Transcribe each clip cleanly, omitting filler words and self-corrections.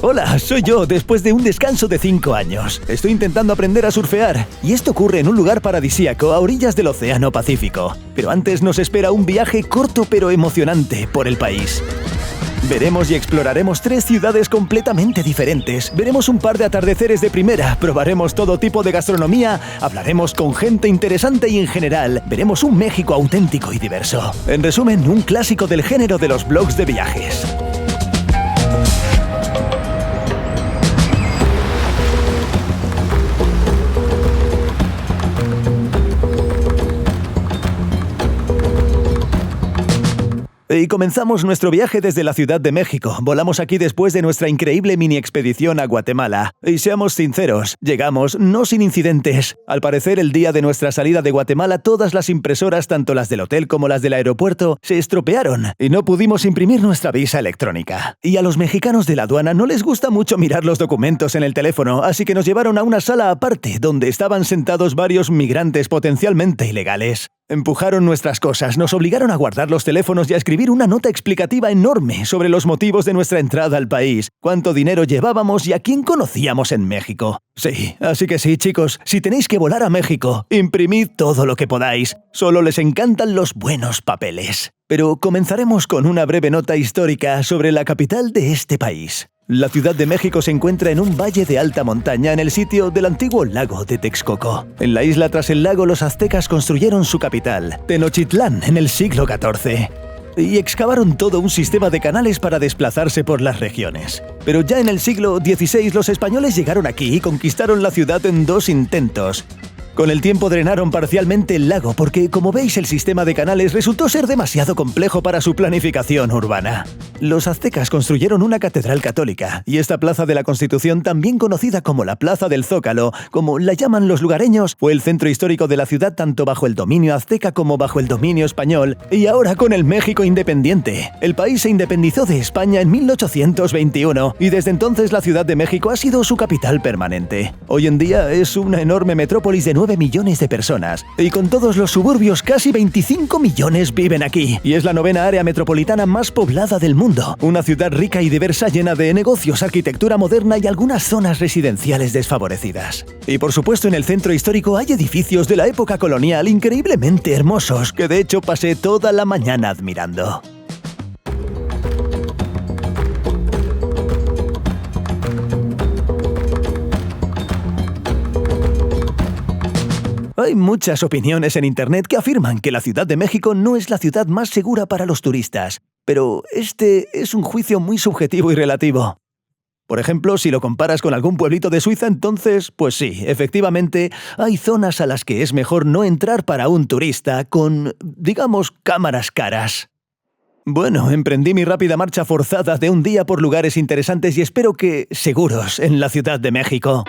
Hola, soy yo, después de un descanso de 5 años. Estoy intentando aprender a surfear, y esto ocurre en un lugar paradisíaco a orillas del Océano Pacífico. Pero antes nos espera un viaje corto pero emocionante por el país. Veremos y exploraremos 3 ciudades completamente diferentes. Veremos un par de atardeceres de primera, probaremos todo tipo de gastronomía, hablaremos con gente interesante y en general, veremos un México auténtico y diverso. En resumen, un clásico del género de los blogs de viajes. Y comenzamos nuestro viaje desde la Ciudad de México. Volamos aquí después de nuestra increíble mini expedición a Guatemala. Y seamos sinceros, llegamos no sin incidentes. Al parecer, el día de nuestra salida de Guatemala, todas las impresoras, tanto las del hotel como las del aeropuerto, se estropearon y no pudimos imprimir nuestra visa electrónica. Y a los mexicanos de la aduana no les gusta mucho mirar los documentos en el teléfono, así que nos llevaron a una sala aparte, donde estaban sentados varios migrantes potencialmente ilegales. Empujaron nuestras cosas, nos obligaron a guardar los teléfonos y a escribir una nota explicativa enorme sobre los motivos de nuestra entrada al país, cuánto dinero llevábamos y a quién conocíamos en México. Sí, así que sí, chicos, si tenéis que volar a México, imprimid todo lo que podáis. Solo les encantan los buenos papeles. Pero comenzaremos con una breve nota histórica sobre la capital de este país. La Ciudad de México se encuentra en un valle de alta montaña en el sitio del antiguo lago de Texcoco. En la isla tras el lago, los aztecas construyeron su capital, Tenochtitlán, en el siglo XIV. Y excavaron todo un sistema de canales para desplazarse por las regiones. Pero ya en el siglo XVI los españoles llegaron aquí y conquistaron la ciudad en 2 intentos. Con el tiempo drenaron parcialmente el lago porque, como veis, el sistema de canales resultó ser demasiado complejo para su planificación urbana. Los aztecas construyeron una catedral católica, y esta plaza de la Constitución, también conocida como la Plaza del Zócalo, como la llaman los lugareños, fue el centro histórico de la ciudad tanto bajo el dominio azteca como bajo el dominio español, y ahora con el México independiente. El país se independizó de España en 1821, y desde entonces la Ciudad de México ha sido su capital permanente. Hoy en día es una enorme metrópolis de 9 millones de personas, y con todos los suburbios casi 25 millones viven aquí, y es la 9ª área metropolitana más poblada del mundo. Una ciudad rica y diversa llena de negocios, arquitectura moderna y algunas zonas residenciales desfavorecidas. Y por supuesto en el centro histórico hay edificios de la época colonial increíblemente hermosos, que de hecho pasé toda la mañana admirando. Hay muchas opiniones en Internet que afirman que la Ciudad de México no es la ciudad más segura para los turistas, pero este es un juicio muy subjetivo y relativo. Por ejemplo, si lo comparas con algún pueblito de Suiza, entonces, pues sí, efectivamente, hay zonas a las que es mejor no entrar para un turista con, digamos, cámaras caras. Bueno, emprendí mi rápida marcha forzada de un día por lugares interesantes y espero que seguros en la Ciudad de México.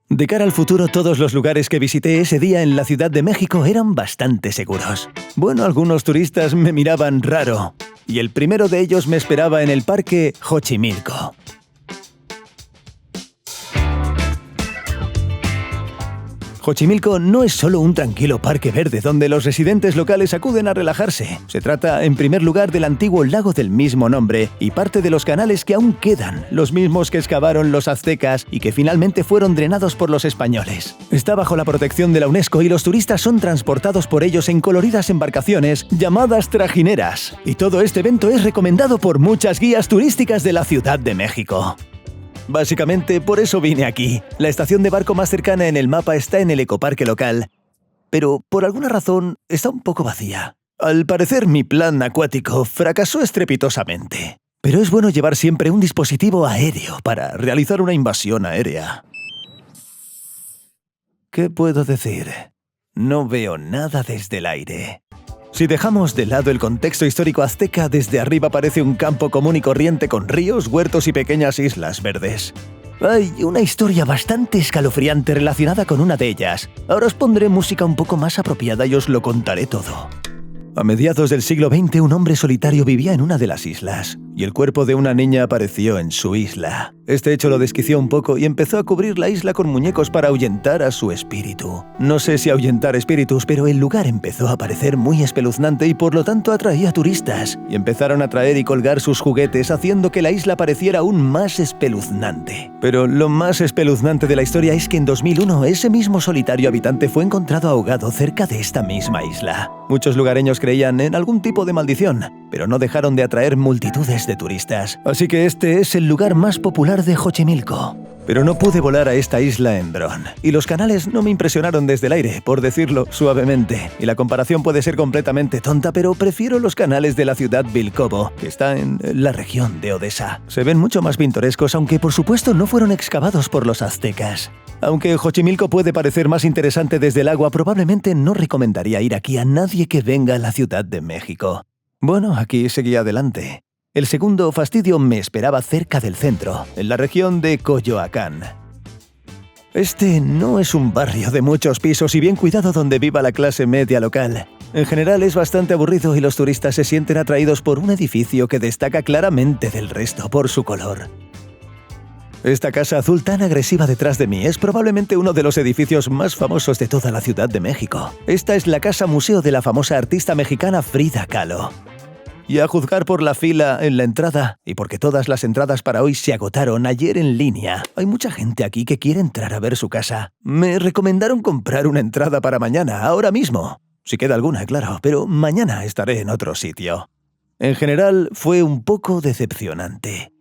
De cara al futuro, todos los lugares que visité ese día en la Ciudad de México eran bastante seguros. Bueno, algunos turistas me miraban raro, y el primero de ellos me esperaba en el Parque Xochimilco. Xochimilco no es solo un tranquilo parque verde donde los residentes locales acuden a relajarse. Se trata, en primer lugar, del antiguo lago del mismo nombre y parte de los canales que aún quedan, los mismos que excavaron los aztecas y que finalmente fueron drenados por los españoles. Está bajo la protección de la UNESCO y los turistas son transportados por ellos en coloridas embarcaciones llamadas trajineras. Y todo este evento es recomendado por muchas guías turísticas de la Ciudad de México. Básicamente, por eso vine aquí. La estación de barco más cercana en el mapa está en el ecoparque local, pero por alguna razón está un poco vacía. Al parecer, mi plan acuático fracasó estrepitosamente. Pero es bueno llevar siempre un dispositivo aéreo para realizar una invasión aérea. ¿Qué puedo decir? No veo nada desde el aire. Si dejamos de lado el contexto histórico azteca, desde arriba parece un campo común y corriente con ríos, huertos y pequeñas islas verdes. Hay una historia bastante escalofriante relacionada con una de ellas. Ahora os pondré música un poco más apropiada y os lo contaré todo. A mediados del siglo XX, un hombre solitario vivía en una de las islas, y el cuerpo de una niña apareció en su isla. Este hecho lo desquició un poco y empezó a cubrir la isla con muñecos para ahuyentar a su espíritu. No sé si ahuyentar espíritus, pero el lugar empezó a parecer muy espeluznante y por lo tanto atraía turistas, y empezaron a traer y colgar sus juguetes, haciendo que la isla pareciera aún más espeluznante. Pero lo más espeluznante de la historia es que en 2001 ese mismo solitario habitante fue encontrado ahogado cerca de esta misma isla. Muchos lugareños creían en algún tipo de maldición, pero no dejaron de atraer multitudes de turistas. Así que este es el lugar más popular de Xochimilco. Pero no pude volar a esta isla en dron, y los canales no me impresionaron desde el aire, por decirlo suavemente. Y la comparación puede ser completamente tonta, pero prefiero los canales de la ciudad Vilkovo, que está en la región de Odesa. Se ven mucho más pintorescos, aunque por supuesto no fueron excavados por los aztecas. Aunque Xochimilco puede parecer más interesante desde el agua, probablemente no recomendaría ir aquí a nadie que venga a la Ciudad de México. Bueno, aquí seguí adelante. El segundo fastidio me esperaba cerca del centro, en la región de Coyoacán. Este no es un barrio de muchos pisos y bien cuidado donde viva la clase media local. En general es bastante aburrido y los turistas se sienten atraídos por un edificio que destaca claramente del resto por su color. Esta casa azul tan agresiva detrás de mí es probablemente uno de los edificios más famosos de toda la Ciudad de México. Esta es la casa museo de la famosa artista mexicana Frida Kahlo. Y a juzgar por la fila en la entrada, y porque todas las entradas para hoy se agotaron ayer en línea, hay mucha gente aquí que quiere entrar a ver su casa. Me recomendaron comprar una entrada para mañana, ahora mismo. Si queda alguna, claro, pero mañana estaré en otro sitio. En general, fue un poco decepcionante.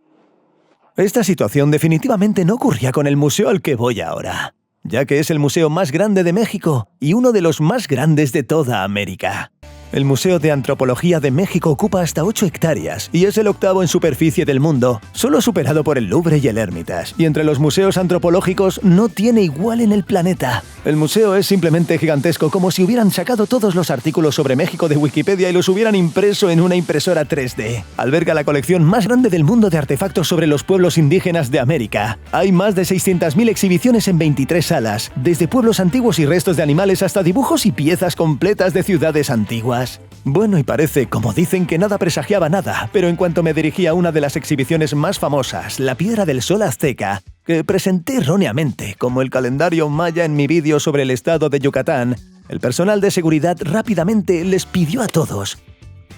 Esta situación definitivamente no ocurría con el museo al que voy ahora, ya que es el museo más grande de México y uno de los más grandes de toda América. El Museo de Antropología de México ocupa hasta 8 hectáreas y es el octavo en superficie del mundo, solo superado por el Louvre y el Hermitage. Y entre los museos antropológicos no tiene igual en el planeta. El museo es simplemente gigantesco, como si hubieran sacado todos los artículos sobre México de Wikipedia y los hubieran impreso en una impresora 3D. Alberga la colección más grande del mundo de artefactos sobre los pueblos indígenas de América. Hay más de 600.000 exhibiciones en 23 salas, desde pueblos antiguos y restos de animales hasta dibujos y piezas completas de ciudades antiguas. Bueno, y parece, como dicen, que nada presagiaba nada, pero en cuanto me dirigí a una de las exhibiciones más famosas, la Piedra del Sol Azteca, que presenté erróneamente como el calendario maya en mi vídeo sobre el estado de Yucatán, el personal de seguridad rápidamente les pidió a todos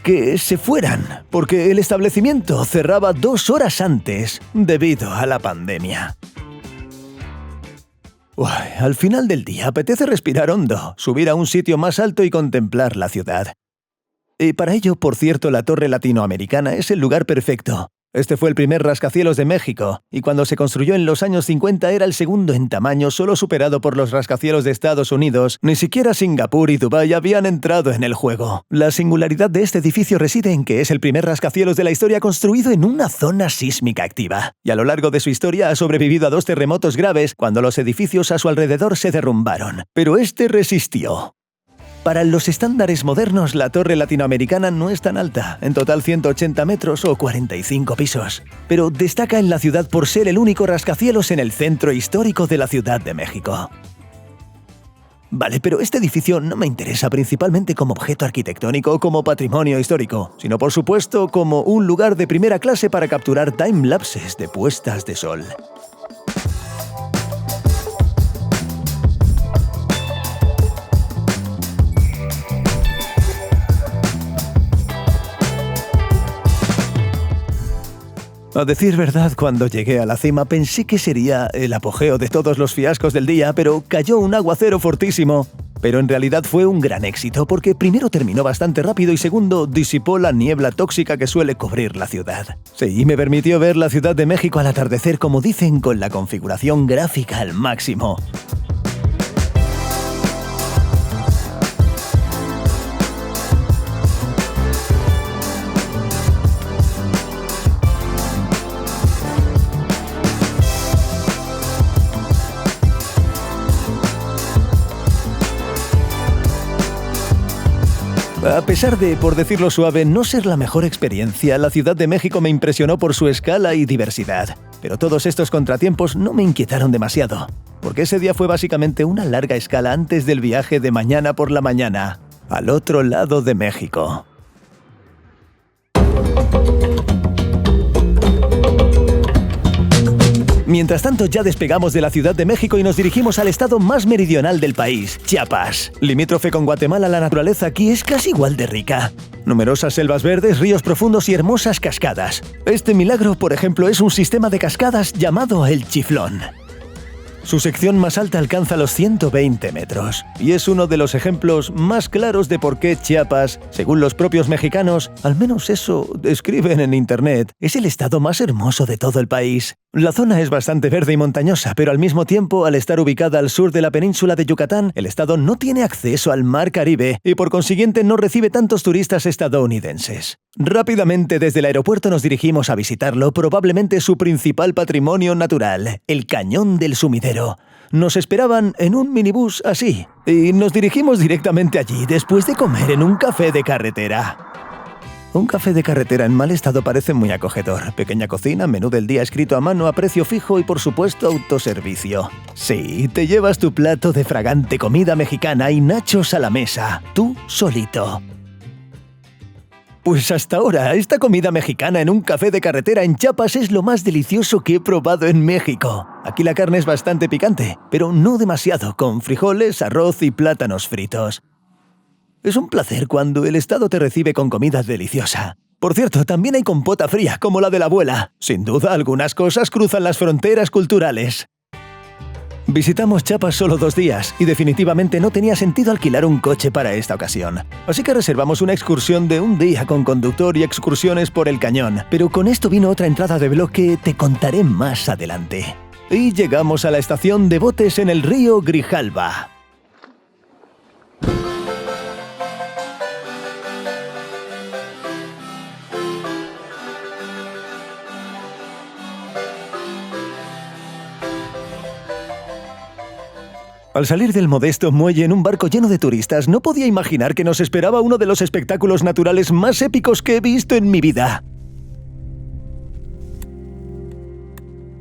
que se fueran, porque el establecimiento cerraba 2 horas antes debido a la pandemia. Al final del día apetece respirar hondo, subir a un sitio más alto y contemplar la ciudad. Y para ello, por cierto, la Torre Latinoamericana es el lugar perfecto. Este fue el primer rascacielos de México, y cuando se construyó en los años 50 era el segundo en tamaño, solo superado por los rascacielos de Estados Unidos. Ni siquiera Singapur y Dubái habían entrado en el juego. La singularidad de este edificio reside en que es el primer rascacielos de la historia construido en una zona sísmica activa, y a lo largo de su historia ha sobrevivido a 2 terremotos graves cuando los edificios a su alrededor se derrumbaron. Pero este resistió. Para los estándares modernos, la Torre Latinoamericana no es tan alta, en total 180 metros o 45 pisos, pero destaca en la ciudad por ser el único rascacielos en el centro histórico de la Ciudad de México. Vale, pero este edificio no me interesa principalmente como objeto arquitectónico o como patrimonio histórico, sino por supuesto como un lugar de primera clase para capturar timelapses de puestas de sol. A decir verdad, cuando llegué a la cima pensé que sería el apogeo de todos los fiascos del día, pero cayó un aguacero fortísimo. Pero en realidad fue un gran éxito porque primero terminó bastante rápido y segundo disipó la niebla tóxica que suele cubrir la ciudad. Sí, y me permitió ver la Ciudad de México al atardecer, como dicen, con la configuración gráfica al máximo. A pesar de, por decirlo suave, no ser la mejor experiencia, la Ciudad de México me impresionó por su escala y diversidad. Pero todos estos contratiempos no me inquietaron demasiado, porque ese día fue básicamente una larga escala antes del viaje de mañana por la mañana. al otro lado de México. Mientras tanto, ya despegamos de la Ciudad de México y nos dirigimos al estado más meridional del país, Chiapas. Limítrofe con Guatemala, la naturaleza aquí es casi igual de rica. Numerosas selvas verdes, ríos profundos y hermosas cascadas. Este milagro, por ejemplo, es un sistema de cascadas llamado el Chiflón. Su sección más alta alcanza los 120 metros, y es uno de los ejemplos más claros de por qué Chiapas, según los propios mexicanos, al menos eso describen en internet, es el estado más hermoso de todo el país. La zona es bastante verde y montañosa, pero al mismo tiempo, al estar ubicada al sur de la península de Yucatán, el estado no tiene acceso al mar Caribe y por consiguiente no recibe tantos turistas estadounidenses. Rápidamente desde el aeropuerto nos dirigimos a visitarlo, probablemente su principal patrimonio natural, el Cañón del Sumidero. Nos esperaban en un minibús así, y nos dirigimos directamente allí después de comer en un café de carretera. Un café de carretera en mal estado parece muy acogedor. Pequeña cocina, menú del día escrito a mano a precio fijo y por supuesto autoservicio. Sí, te llevas tu plato de fragante comida mexicana y nachos a la mesa, tú solito. Pues hasta ahora, esta comida mexicana en un café de carretera en Chiapas es lo más delicioso que he probado en México. Aquí la carne es bastante picante, pero no demasiado, con frijoles, arroz y plátanos fritos. Es un placer cuando el estado te recibe con comida deliciosa. Por cierto, también hay compota fría, como la de la abuela. Sin duda, algunas cosas cruzan las fronteras culturales. Visitamos Chiapas solo 2 días y definitivamente no tenía sentido alquilar un coche para esta ocasión. Así que reservamos una excursión de un día con conductor y excursiones por el cañón. Pero con esto vino otra entrada de blog que te contaré más adelante. Y llegamos a la estación de botes en el río Grijalva. Al salir del modesto muelle en un barco lleno de turistas, no podía imaginar que nos esperaba uno de los espectáculos naturales más épicos que he visto en mi vida.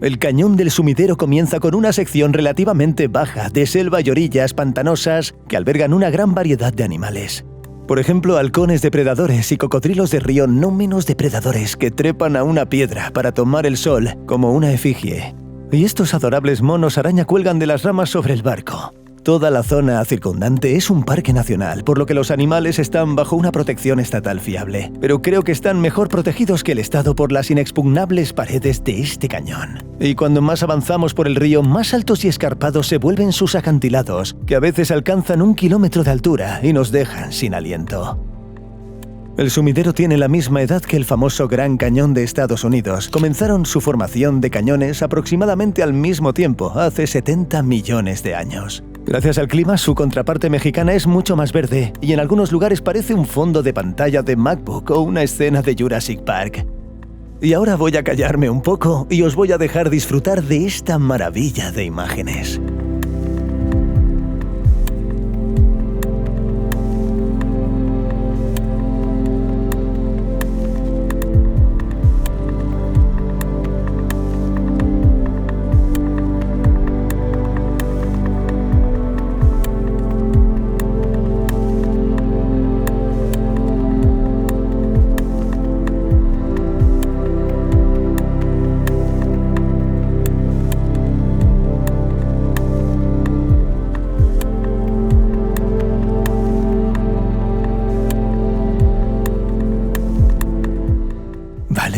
El Cañón del Sumidero comienza con una sección relativamente baja de selva y orillas pantanosas que albergan una gran variedad de animales. Por ejemplo, halcones depredadores y cocodrilos de río no menos depredadores que trepan a una piedra para tomar el sol como una efigie. Y estos adorables monos araña cuelgan de las ramas sobre el barco. Toda la zona circundante es un parque nacional, por lo que los animales están bajo una protección estatal fiable. Pero creo que están mejor protegidos que el Estado por las inexpugnables paredes de este cañón. Y cuando más avanzamos por el río, más altos y escarpados se vuelven sus acantilados, que a veces alcanzan 1 kilómetro de altura y nos dejan sin aliento. El sumidero tiene la misma edad que el famoso Gran Cañón de Estados Unidos. Comenzaron su formación de cañones aproximadamente al mismo tiempo, hace 70 millones de años. Gracias al clima, su contraparte mexicana es mucho más verde y en algunos lugares parece un fondo de pantalla de MacBook o una escena de Jurassic Park. Y ahora voy a callarme un poco y os voy a dejar disfrutar de esta maravilla de imágenes.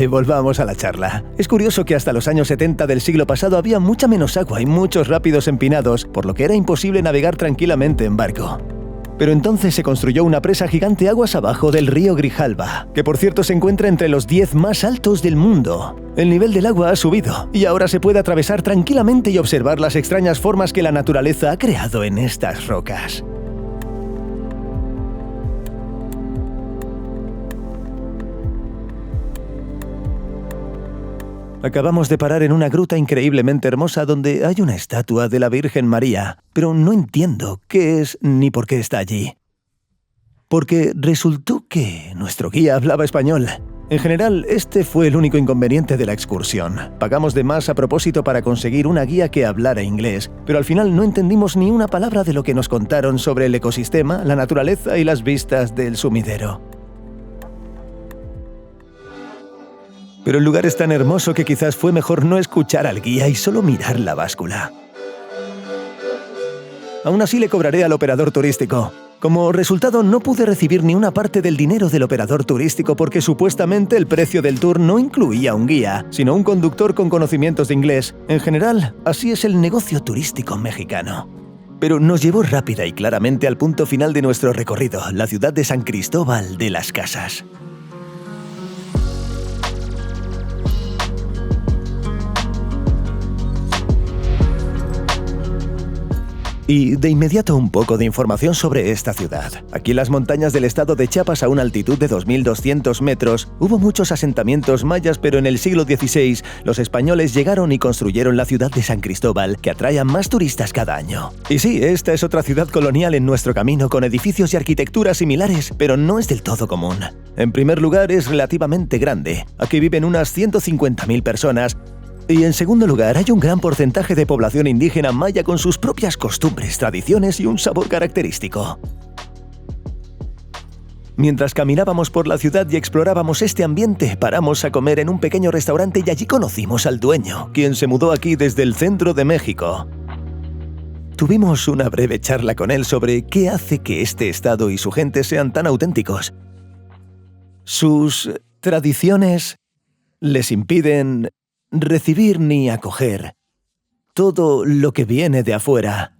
Volvamos a la charla. Es curioso que hasta los años 70 del siglo pasado había mucha menos agua y muchos rápidos empinados, por lo que era imposible navegar tranquilamente en barco. Pero entonces se construyó una presa gigante aguas abajo del río Grijalva, que por cierto se encuentra entre los 10 más altos del mundo. El nivel del agua ha subido y ahora se puede atravesar tranquilamente y observar las extrañas formas que la naturaleza ha creado en estas rocas. Acabamos de parar en una gruta increíblemente hermosa donde hay una estatua de la Virgen María, pero no entiendo qué es ni por qué está allí. Porque resultó que nuestro guía hablaba español. En general, este fue el único inconveniente de la excursión. Pagamos de más a propósito para conseguir una guía que hablara inglés, pero al final no entendimos ni una palabra de lo que nos contaron sobre el ecosistema, la naturaleza y las vistas del sumidero. Pero el lugar es tan hermoso que quizás fue mejor no escuchar al guía y solo mirar la báscula. Aún así le cobraré al operador turístico. Como resultado, no pude recibir ni una parte del dinero del operador turístico porque supuestamente el precio del tour no incluía un guía, sino un conductor con conocimientos de inglés. En general, así es el negocio turístico mexicano. Pero nos llevó rápida y claramente al punto final de nuestro recorrido, la ciudad de San Cristóbal de las Casas. Y de inmediato un poco de información sobre esta ciudad. Aquí en las montañas del estado de Chiapas, a una altitud de 2.200 metros, hubo muchos asentamientos mayas, pero en el siglo XVI los españoles llegaron y construyeron la ciudad de San Cristóbal, que atrae a más turistas cada año. Y sí, esta es otra ciudad colonial en nuestro camino, con edificios y arquitectura similares, pero no es del todo común. En primer lugar, es relativamente grande. Aquí viven unas 150.000 personas, y en segundo lugar, hay un gran porcentaje de población indígena maya con sus propias costumbres, tradiciones y un sabor característico. Mientras caminábamos por la ciudad y explorábamos este ambiente, paramos a comer en un pequeño restaurante y allí conocimos al dueño, quien se mudó aquí desde el centro de México. Tuvimos una breve charla con él sobre qué hace que este estado y su gente sean tan auténticos. Sus tradiciones les impiden recibir ni acoger todo lo que viene de afuera.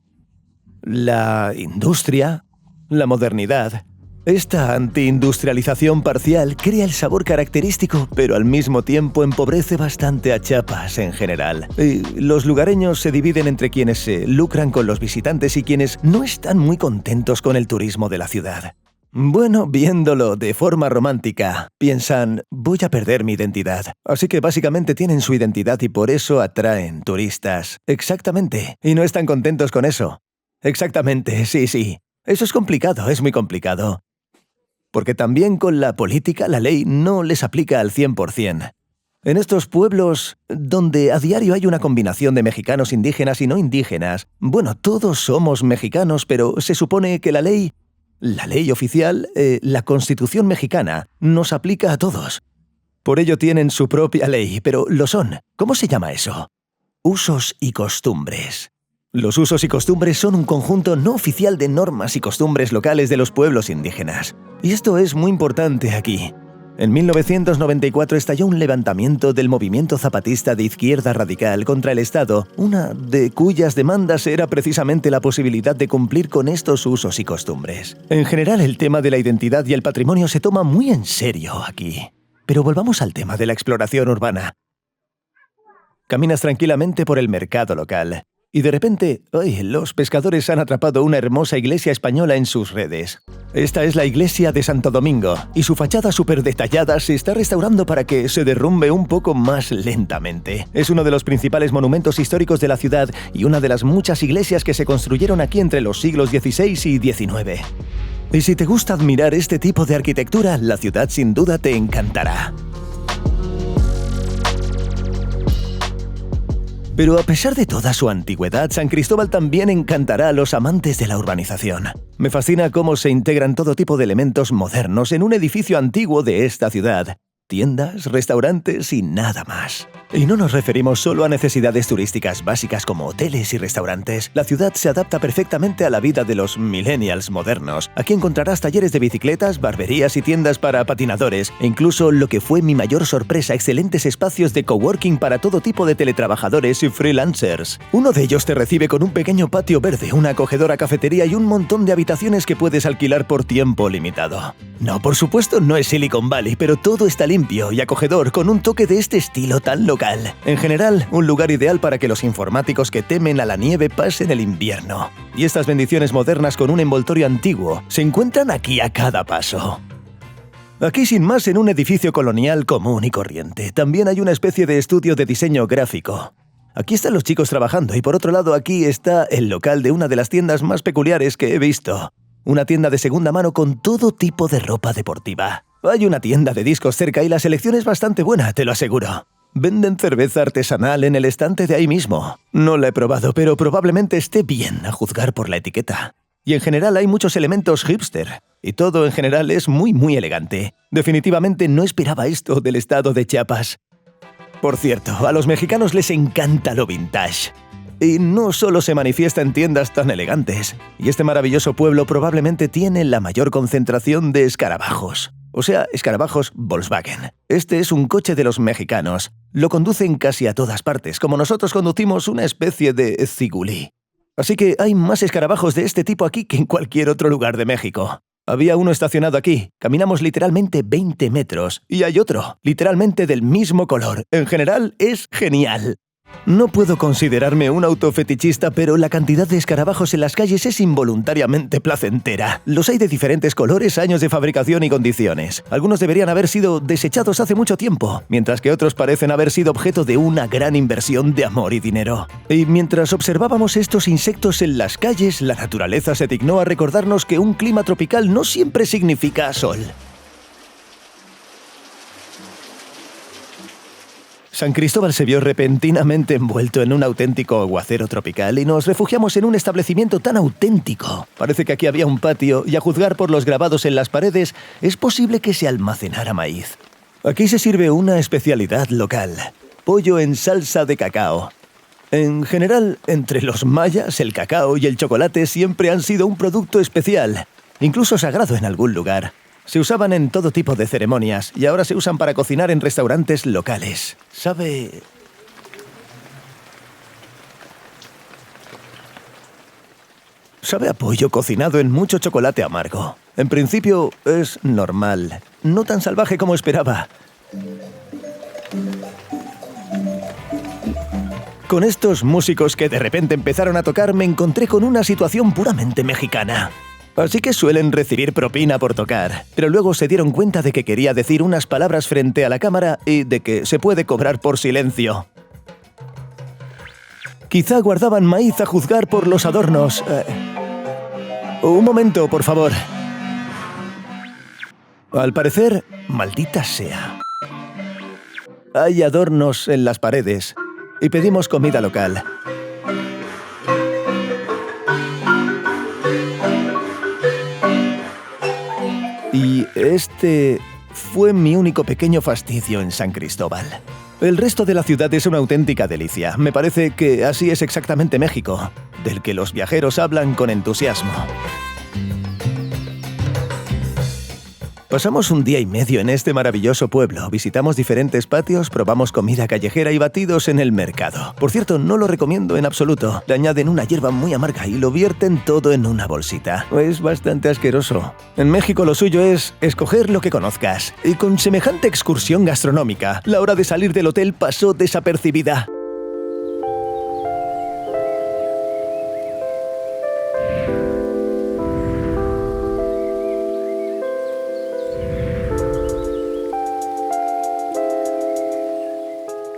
La industria, la modernidad. Esta antiindustrialización parcial crea el sabor característico, pero al mismo tiempo empobrece bastante a Chiapas en general. Y los lugareños se dividen entre quienes se lucran con los visitantes y quienes no están muy contentos con el turismo de la ciudad. Bueno, viéndolo de forma romántica, piensan, voy a perder mi identidad. Así que básicamente tienen su identidad y por eso atraen turistas. Exactamente. Y no están contentos con eso. Exactamente, sí. Eso es complicado, es muy complicado. Porque también con la política, la ley no les aplica al 100%. En estos pueblos, donde a diario hay una combinación de mexicanos indígenas y no indígenas, bueno, todos somos mexicanos, pero se supone que la ley oficial, la Constitución mexicana, nos aplica a todos. Por ello tienen su propia ley, pero lo son. ¿Cómo se llama eso? Usos y costumbres. Los usos y costumbres son un conjunto no oficial de normas y costumbres locales de los pueblos indígenas. Y esto es muy importante aquí. En 1994 estalló un levantamiento del movimiento zapatista de izquierda radical contra el Estado, una de cuyas demandas era precisamente la posibilidad de cumplir con estos usos y costumbres. En general, el tema de la identidad y el patrimonio se toma muy en serio aquí. Pero volvamos al tema de la exploración urbana. Caminas tranquilamente por el mercado local. Y de repente, los pescadores han atrapado una hermosa iglesia española en sus redes. Esta es la iglesia de Santo Domingo, y su fachada súper detallada se está restaurando para que se derrumbe un poco más lentamente. Es uno de los principales monumentos históricos de la ciudad y una de las muchas iglesias que se construyeron aquí entre los siglos XVI y XIX. Y si te gusta admirar este tipo de arquitectura, la ciudad sin duda te encantará. Pero a pesar de toda su antigüedad, San Cristóbal también encantará a los amantes de la urbanización. Me fascina cómo se integran todo tipo de elementos modernos en un edificio antiguo de esta ciudad. Tiendas, restaurantes y nada más. Y no nos referimos solo a necesidades turísticas básicas como hoteles y restaurantes. La ciudad se adapta perfectamente a la vida de los millennials modernos. Aquí encontrarás talleres de bicicletas, barberías y tiendas para patinadores, e incluso, lo que fue mi mayor sorpresa, excelentes espacios de coworking para todo tipo de teletrabajadores y freelancers. Uno de ellos te recibe con un pequeño patio verde, una acogedora cafetería y un montón de habitaciones que puedes alquilar por tiempo limitado. No, por supuesto, no es Silicon Valley, pero todo está limpio y acogedor, con un toque de este estilo tan local. En general, un lugar ideal para que los informáticos que temen a la nieve pasen el invierno. Y estas bendiciones modernas con un envoltorio antiguo se encuentran aquí a cada paso. Aquí, sin más, en un edificio colonial común y corriente, también hay una especie de estudio de diseño gráfico. Aquí están los chicos trabajando y por otro lado aquí está el local de una de las tiendas más peculiares que he visto. una tienda de segunda mano con todo tipo de ropa deportiva. Hay una tienda de discos cerca y la selección es bastante buena, te lo aseguro. Venden cerveza artesanal en el estante de ahí mismo. No la he probado, pero probablemente esté bien a juzgar por la etiqueta. Y en general hay muchos elementos hipster. Y todo en general es muy elegante. Definitivamente no esperaba esto del estado de Chiapas. Por cierto, a los mexicanos les encanta lo vintage. Y no solo se manifiesta en tiendas tan elegantes. Y este maravilloso pueblo probablemente tiene la mayor concentración de escarabajos. O sea, escarabajos Volkswagen. Este es un coche de los mexicanos. Lo conducen casi a todas partes, como nosotros conducimos una especie de Ziguli. Así que hay más escarabajos de este tipo aquí que en cualquier otro lugar de México. Había uno estacionado aquí, caminamos literalmente 20 metros, y hay otro, literalmente del mismo color. En general, es genial. No puedo considerarme un autofetichista, pero la cantidad de escarabajos en las calles es involuntariamente placentera. Los hay de diferentes colores, años de fabricación y condiciones. Algunos deberían haber sido desechados hace mucho tiempo, mientras que otros parecen haber sido objeto de una gran inversión de amor y dinero. Y mientras observábamos estos insectos en las calles, la naturaleza se dignó a recordarnos que un clima tropical no siempre significa sol. San Cristóbal se vio repentinamente envuelto en un auténtico aguacero tropical y nos refugiamos en un establecimiento tan auténtico. Parece que aquí había un patio y, a juzgar por los grabados en las paredes, es posible que se almacenara maíz. Aquí se sirve una especialidad local: pollo en salsa de cacao. En general, entre los mayas, el cacao y el chocolate siempre han sido un producto especial, incluso sagrado en algún lugar. Se usaban en todo tipo de ceremonias y ahora se usan para cocinar en restaurantes locales. Sabe a pollo cocinado en mucho chocolate amargo. En principio es normal, no tan salvaje como esperaba. Con estos músicos que de repente empezaron a tocar, me encontré con una situación puramente mexicana. Así que suelen recibir propina por tocar, pero luego se dieron cuenta de que quería decir unas palabras frente a la cámara y de que se puede cobrar por silencio. Quizá guardaban maíz a juzgar por los adornos. Un momento, por favor. Al parecer, maldita sea, hay adornos en las paredes y pedimos comida local. Y este fue mi único pequeño fastidio en San Cristóbal. El resto de la ciudad es una auténtica delicia. Me parece que así es exactamente México, del que los viajeros hablan con entusiasmo. Pasamos un día y medio en este maravilloso pueblo. Visitamos diferentes patios, probamos comida callejera y batidos en el mercado. Por cierto, no lo recomiendo en absoluto. Le añaden una hierba muy amarga y lo vierten todo en una bolsita. Es bastante asqueroso. En México lo suyo es escoger lo que conozcas. Y con semejante excursión gastronómica, la hora de salir del hotel pasó desapercibida.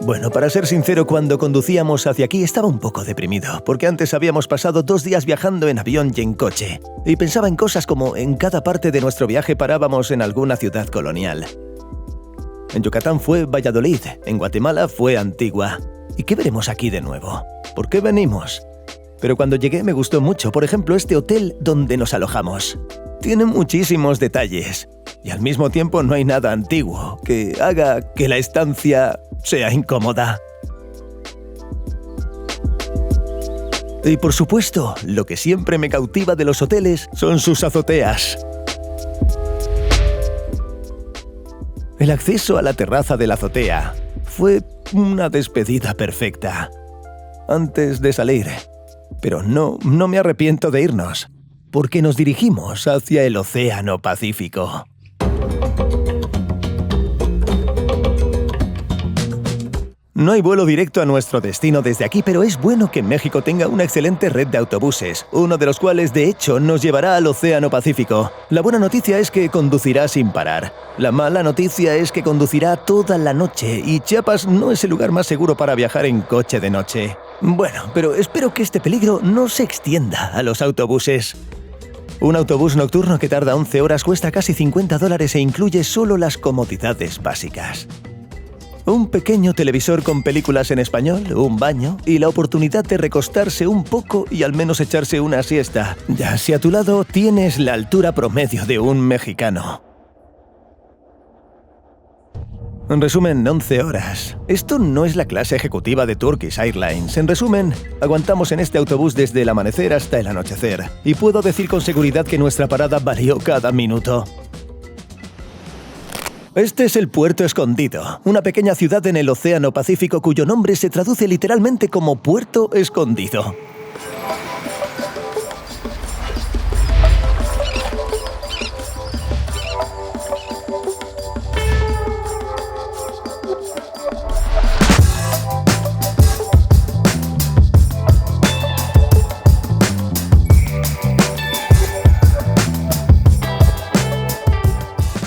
Bueno, para ser sincero, cuando conducíamos hacia aquí estaba un poco deprimido, porque antes habíamos pasado 2 días viajando en avión y en coche, y pensaba en cosas como en cada parte de nuestro viaje parábamos en alguna ciudad colonial. En Yucatán fue Valladolid, en Guatemala fue Antigua. ¿Y qué veremos aquí de nuevo? ¿Por qué venimos? Pero cuando llegué me gustó mucho, por ejemplo, este hotel donde nos alojamos. Tiene muchísimos detalles, y al mismo tiempo no hay nada antiguo que haga que la estancia sea incómoda. Y por supuesto, lo que siempre me cautiva de los hoteles son sus azoteas. El acceso a la terraza de la azotea fue una despedida perfecta. Antes de salir, pero no me arrepiento de irnos, porque nos dirigimos hacia el Océano Pacífico. No hay vuelo directo a nuestro destino desde aquí, pero es bueno que México tenga una excelente red de autobuses, uno de los cuales de hecho nos llevará al Océano Pacífico. La buena noticia es que conducirá sin parar. La mala noticia es que conducirá toda la noche y Chiapas no es el lugar más seguro para viajar en coche de noche. Bueno, pero espero que este peligro no se extienda a los autobuses. Un autobús nocturno que tarda 11 horas cuesta casi $50 e incluye solo las comodidades básicas. Un pequeño televisor con películas en español, un baño y la oportunidad de recostarse un poco y al menos echarse una siesta. Ya si a tu lado tienes la altura promedio de un mexicano. En resumen, 11 horas. Esto no es la clase ejecutiva de Turkish Airlines. En resumen, aguantamos en este autobús desde el amanecer hasta el anochecer. Y puedo decir con seguridad que nuestra parada valió cada minuto. Este es el Puerto Escondido, una pequeña ciudad en el Océano Pacífico cuyo nombre se traduce literalmente como Puerto Escondido.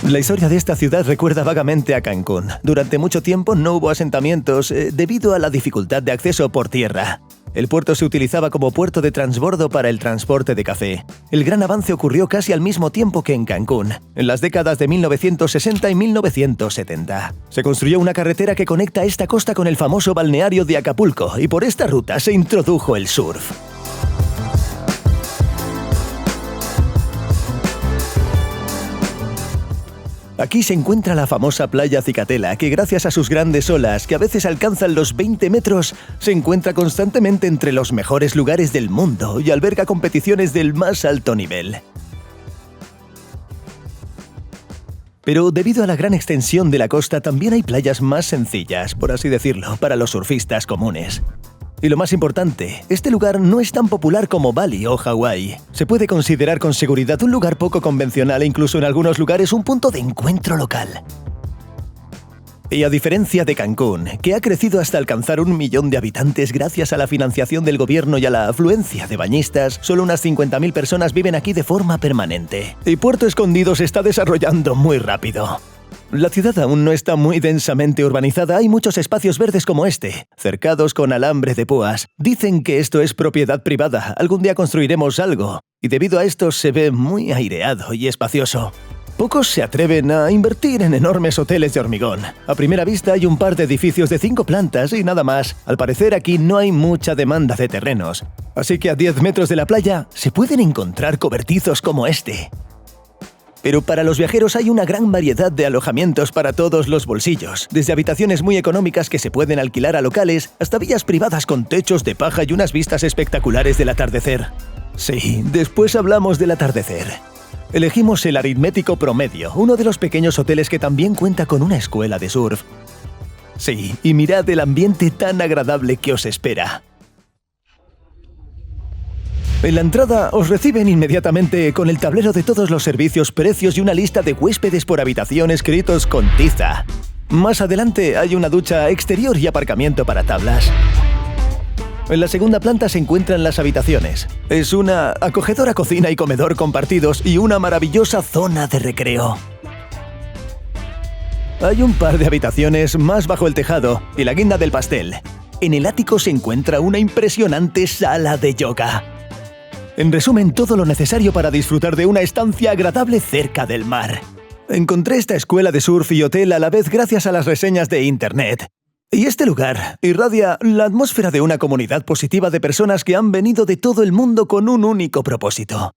La historia de esta ciudad recuerda vagamente a Cancún. Durante mucho tiempo no hubo asentamientos debido a la dificultad de acceso por tierra. El puerto se utilizaba como puerto de transbordo para el transporte de café. El gran avance ocurrió casi al mismo tiempo que en Cancún, en las décadas de 1960 y 1970. Se construyó una carretera que conecta esta costa con el famoso balneario de Acapulco y por esta ruta se introdujo el surf. Aquí se encuentra la famosa playa Cicatela, que gracias a sus grandes olas, que a veces alcanzan los 20 metros, se encuentra constantemente entre los mejores lugares del mundo y alberga competiciones del más alto nivel. Pero debido a la gran extensión de la costa, también hay playas más sencillas, por así decirlo, para los surfistas comunes. Y lo más importante, este lugar no es tan popular como Bali o Hawái. Se puede considerar con seguridad un lugar poco convencional e incluso en algunos lugares un punto de encuentro local. Y a diferencia de Cancún, que ha crecido hasta alcanzar 1 millón de habitantes gracias a la financiación del gobierno y a la afluencia de bañistas, solo unas 50.000 personas viven aquí de forma permanente. Y Puerto Escondido se está desarrollando muy rápido. La ciudad aún no está muy densamente urbanizada, hay muchos espacios verdes como este, cercados con alambre de púas. Dicen que esto es propiedad privada, algún día construiremos algo, y debido a esto se ve muy aireado y espacioso. Pocos se atreven a invertir en enormes hoteles de hormigón. A primera vista hay un par de edificios de 5 plantas y nada más. Al parecer aquí no hay mucha demanda de terrenos, así que a 10 metros de la playa se pueden encontrar cobertizos como este. Pero para los viajeros hay una gran variedad de alojamientos para todos los bolsillos, desde habitaciones muy económicas que se pueden alquilar a locales hasta villas privadas con techos de paja y unas vistas espectaculares del atardecer. Sí, después hablamos del atardecer. Elegimos el Aritmético Promedio, uno de los pequeños hoteles que también cuenta con una escuela de surf. Sí, y mirad el ambiente tan agradable que os espera. En la entrada os reciben inmediatamente con el tablero de todos los servicios, precios y una lista de huéspedes por habitación escritos con tiza. Más adelante hay una ducha exterior y aparcamiento para tablas. En la segunda planta se encuentran las habitaciones. Es una acogedora cocina y comedor compartidos y una maravillosa zona de recreo. Hay un par de habitaciones más bajo el tejado y la guinda del pastel. En el ático se encuentra una impresionante sala de yoga. En resumen, todo lo necesario para disfrutar de una estancia agradable cerca del mar. Encontré esta escuela de surf y hotel a la vez gracias a las reseñas de internet. Y este lugar irradia la atmósfera de una comunidad positiva de personas que han venido de todo el mundo con un único propósito: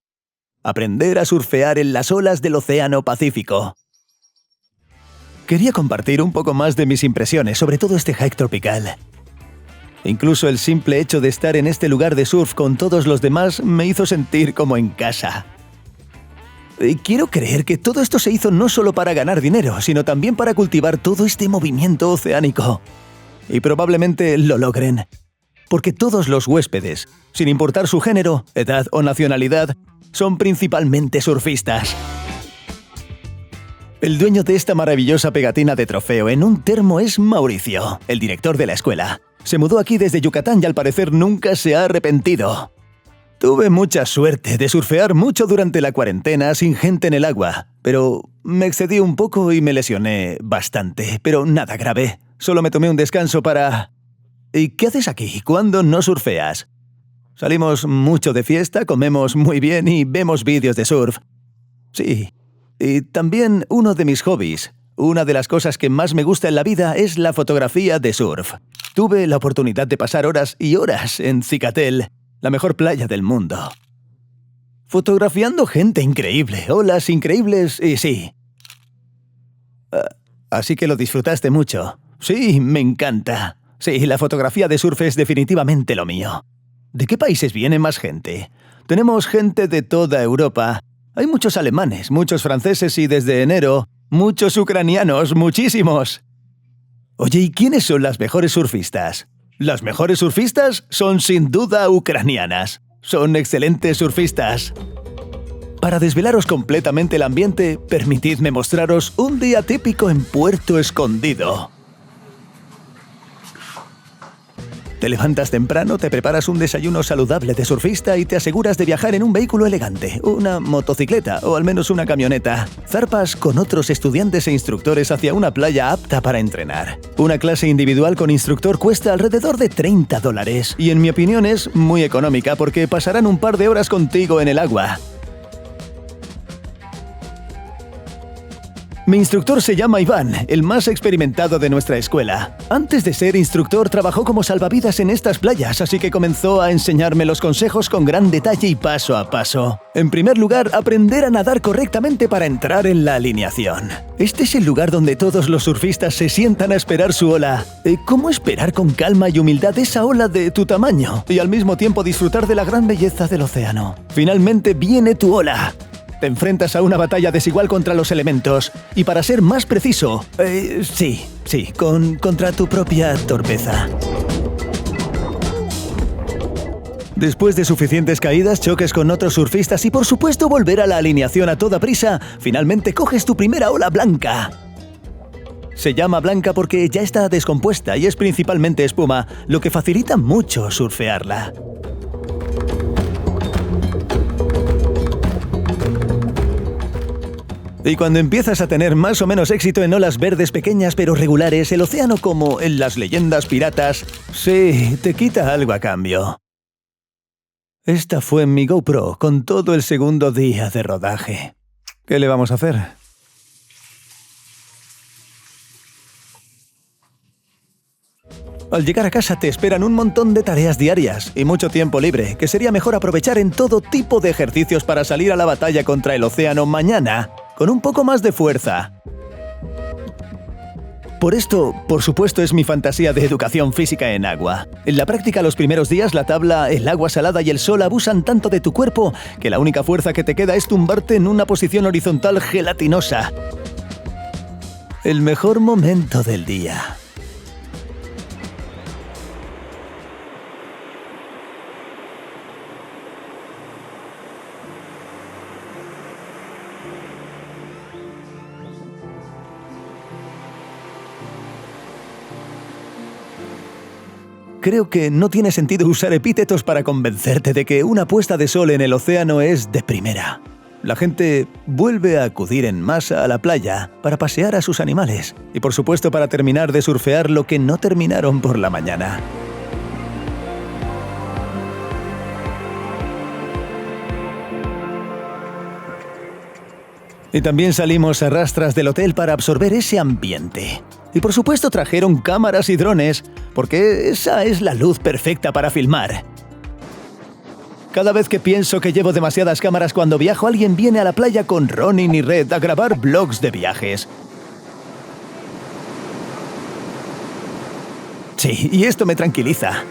aprender a surfear en las olas del Océano Pacífico. Quería compartir un poco más de mis impresiones sobre todo este hike tropical. Incluso el simple hecho de estar en este lugar de surf con todos los demás me hizo sentir como en casa. Y quiero creer que todo esto se hizo no solo para ganar dinero, sino también para cultivar todo este movimiento oceánico. Y probablemente lo logren. Porque todos los huéspedes, sin importar su género, edad o nacionalidad, son principalmente surfistas. El dueño de esta maravillosa pegatina de trofeo en un termo es Mauricio, el director de la escuela. Se mudó aquí desde Yucatán y al parecer nunca se ha arrepentido. Tuve mucha suerte de surfear mucho durante la cuarentena sin gente en el agua, pero me excedí un poco y me lesioné bastante, pero nada grave. Solo me tomé un descanso para... ¿Y qué haces aquí? ¿Cuándo no surfeas? Salimos mucho de fiesta, comemos muy bien y vemos vídeos de surf. Sí. Y también uno de mis hobbies, una de las cosas que más me gusta en la vida es la fotografía de surf. Tuve la oportunidad de pasar horas y horas en Cicatel, la mejor playa del mundo. Fotografiando gente increíble, olas increíbles y sí. Así que lo disfrutaste mucho. Sí, me encanta. Sí, la fotografía de surf es definitivamente lo mío. ¿De qué países viene más gente? Tenemos gente de toda Europa. Hay muchos alemanes, muchos franceses y desde enero, muchos ucranianos, muchísimos. Oye, ¿y quiénes son las mejores surfistas? Las mejores surfistas son sin duda ucranianas. Son excelentes surfistas. Para desvelaros completamente el ambiente, permitidme mostraros un día típico en Puerto Escondido. Te levantas temprano, te preparas un desayuno saludable de surfista y te aseguras de viajar en un vehículo elegante, una motocicleta o al menos una camioneta. Zarpas con otros estudiantes e instructores hacia una playa apta para entrenar. Una clase individual con instructor cuesta alrededor de $30 y en mi opinión es muy económica porque pasarán un par de horas contigo en el agua. Mi instructor se llama Iván, el más experimentado de nuestra escuela. Antes de ser instructor, trabajó como salvavidas en estas playas, así que comenzó a enseñarme los consejos con gran detalle y paso a paso. En primer lugar, aprender a nadar correctamente para entrar en la alineación. Este es el lugar donde todos los surfistas se sientan a esperar su ola. ¿Cómo esperar con calma y humildad esa ola de tu tamaño? Y al mismo tiempo disfrutar de la gran belleza del océano. Finalmente viene tu ola. Te enfrentas a una batalla desigual contra los elementos. Y para ser más preciso, contra tu propia torpeza. Después de suficientes caídas, choques con otros surfistas y por supuesto volver a la alineación a toda prisa, finalmente coges tu primera ola blanca. Se llama blanca porque ya está descompuesta y es principalmente espuma, lo que facilita mucho surfearla. Y cuando empiezas a tener más o menos éxito en olas verdes pequeñas pero regulares, el océano, como en las leyendas piratas, sí, te quita algo a cambio. Esta fue mi GoPro con todo el segundo día de rodaje. ¿Qué le vamos a hacer? Al llegar a casa te esperan un montón de tareas diarias y mucho tiempo libre, que sería mejor aprovechar en todo tipo de ejercicios para salir a la batalla contra el océano mañana, con un poco más de fuerza. Por esto, por supuesto, es mi fantasía de educación física en agua. En la práctica, los primeros días, la tabla, el agua salada y el sol abusan tanto de tu cuerpo que la única fuerza que te queda es tumbarte en una posición horizontal gelatinosa. El mejor momento del día. Creo que no tiene sentido usar epítetos para convencerte de que una puesta de sol en el océano es de primera. La gente vuelve a acudir en masa a la playa para pasear a sus animales y por supuesto para terminar de surfear lo que no terminaron por la mañana. Y también salimos a rastras del hotel para absorber ese ambiente. Y por supuesto trajeron cámaras y drones, porque esa es la luz perfecta para filmar. Cada vez que pienso que llevo demasiadas cámaras cuando viajo, alguien viene a la playa con Ronin y Red a grabar vlogs de viajes. Sí, y esto me tranquiliza.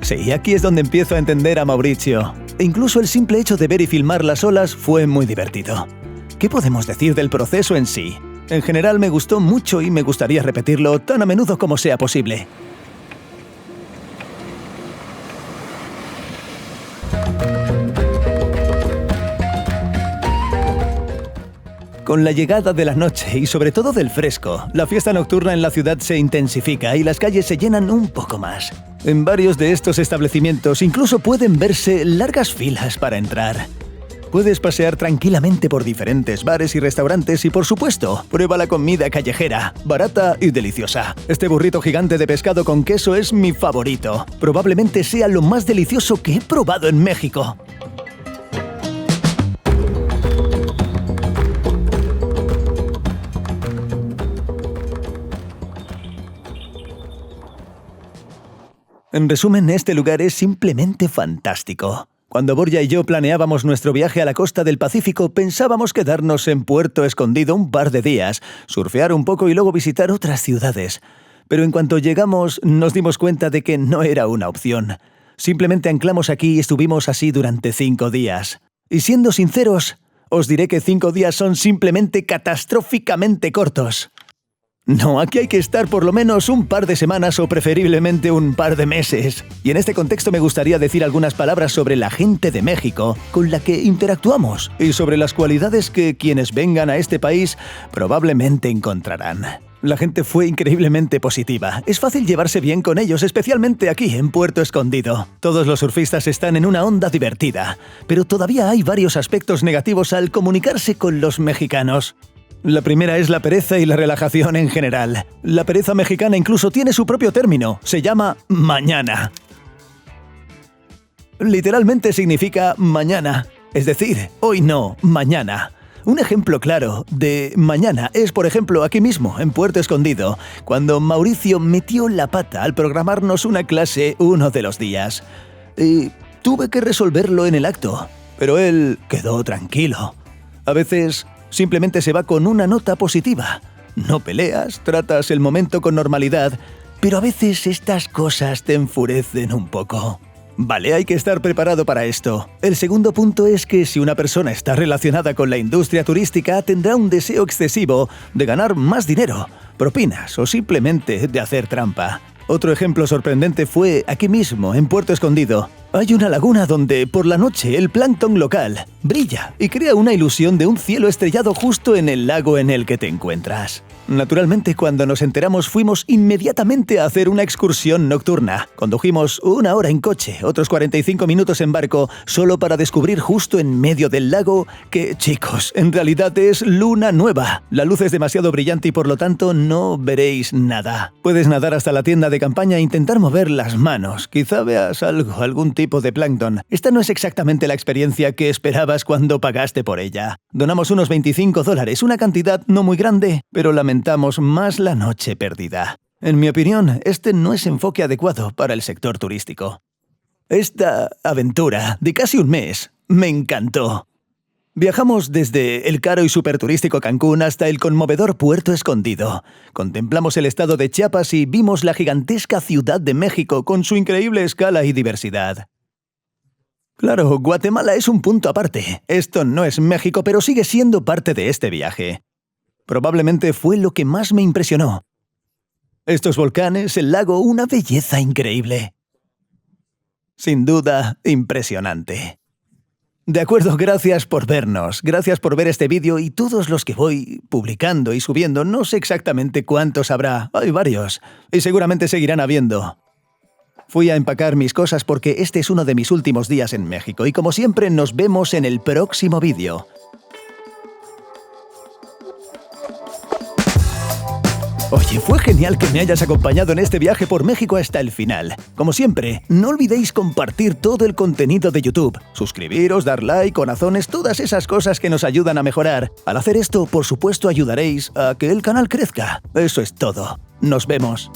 Sí, aquí es donde empiezo a entender a Mauricio. e incluso el simple hecho de ver y filmar las olas fue muy divertido. ¿Qué podemos decir del proceso en sí? En general me gustó mucho y me gustaría repetirlo tan a menudo como sea posible. Con la llegada de la noche y sobre todo del fresco, la fiesta nocturna en la ciudad se intensifica y las calles se llenan un poco más. En varios de estos establecimientos incluso pueden verse largas filas para entrar. Puedes pasear tranquilamente por diferentes bares y restaurantes y, por supuesto, prueba la comida callejera, barata y deliciosa. Este burrito gigante de pescado con queso es mi favorito. Probablemente sea lo más delicioso que he probado en México. En resumen, este lugar es simplemente fantástico. Cuando Borja y yo planeábamos nuestro viaje a la costa del Pacífico, pensábamos quedarnos en Puerto Escondido un par de días, surfear un poco y luego visitar otras ciudades. Pero en cuanto llegamos, nos dimos cuenta de que no era una opción. Simplemente anclamos aquí y estuvimos así durante 5 días. Y siendo sinceros, os diré que 5 días son simplemente catastróficamente cortos. No, aquí hay que estar por lo menos un par de semanas o preferiblemente un par de meses. Y en este contexto me gustaría decir algunas palabras sobre la gente de México con la que interactuamos y sobre las cualidades que quienes vengan a este país probablemente encontrarán. La gente fue increíblemente positiva. Es fácil llevarse bien con ellos, especialmente aquí en Puerto Escondido. Todos los surfistas están en una onda divertida, pero todavía hay varios aspectos negativos al comunicarse con los mexicanos. La primera es la pereza y la relajación en general. La pereza mexicana incluso tiene su propio término. Se llama mañana. Literalmente significa mañana. Es decir, hoy no, mañana. Un ejemplo claro de mañana es, por ejemplo, aquí mismo, en Puerto Escondido, cuando Mauricio metió la pata al programarnos una clase uno de los días. Y tuve que resolverlo en el acto, pero él quedó tranquilo. A veces simplemente se va con una nota positiva. No peleas, tratas el momento con normalidad, pero a veces estas cosas te enfurecen un poco. Vale, hay que estar preparado para esto. El segundo punto es que si una persona está relacionada con la industria turística, tendrá un deseo excesivo de ganar más dinero, propinas o simplemente de hacer trampa. Otro ejemplo sorprendente fue aquí mismo, en Puerto Escondido. Hay una laguna donde, por la noche, el plancton local brilla y crea una ilusión de un cielo estrellado justo en el lago en el que te encuentras. Naturalmente, cuando nos enteramos, fuimos inmediatamente a hacer una excursión nocturna. Condujimos 1 hora en coche, otros 45 minutos en barco, solo para descubrir justo en medio del lago que, chicos, en realidad es luna nueva. La luz es demasiado brillante y por lo tanto no veréis nada. Puedes nadar hasta la tienda de campaña e intentar mover las manos. Quizá veas algún tipo de plancton. Esta no es exactamente la experiencia que esperabas cuando pagaste por ella. Donamos unos $25, una cantidad no muy grande, pero lamentamos más la noche perdida. En mi opinión, este no es enfoque adecuado para el sector turístico. Esta aventura de casi un mes me encantó. Viajamos desde el caro y superturístico Cancún hasta el conmovedor Puerto Escondido. Contemplamos el estado de Chiapas y vimos la gigantesca Ciudad de México con su increíble escala y diversidad. Claro, Guatemala es un punto aparte. Esto no es México, pero sigue siendo parte de este viaje. Probablemente fue lo que más me impresionó. Estos volcanes, el lago, una belleza increíble. Sin duda, impresionante. De acuerdo, gracias por vernos, gracias por ver este vídeo y todos los que voy publicando y subiendo, no sé exactamente cuántos habrá, hay varios, y seguramente seguirán habiendo. Fui a empacar mis cosas porque este es uno de mis últimos días en México y como siempre nos vemos en el próximo vídeo. Oye, fue genial que me hayas acompañado en este viaje por México hasta el final. Como siempre, no olvidéis compartir todo el contenido de YouTube, suscribiros, dar like, corazones, todas esas cosas que nos ayudan a mejorar. Al hacer esto, por supuesto, ayudaréis a que el canal crezca. Eso es todo. Nos vemos.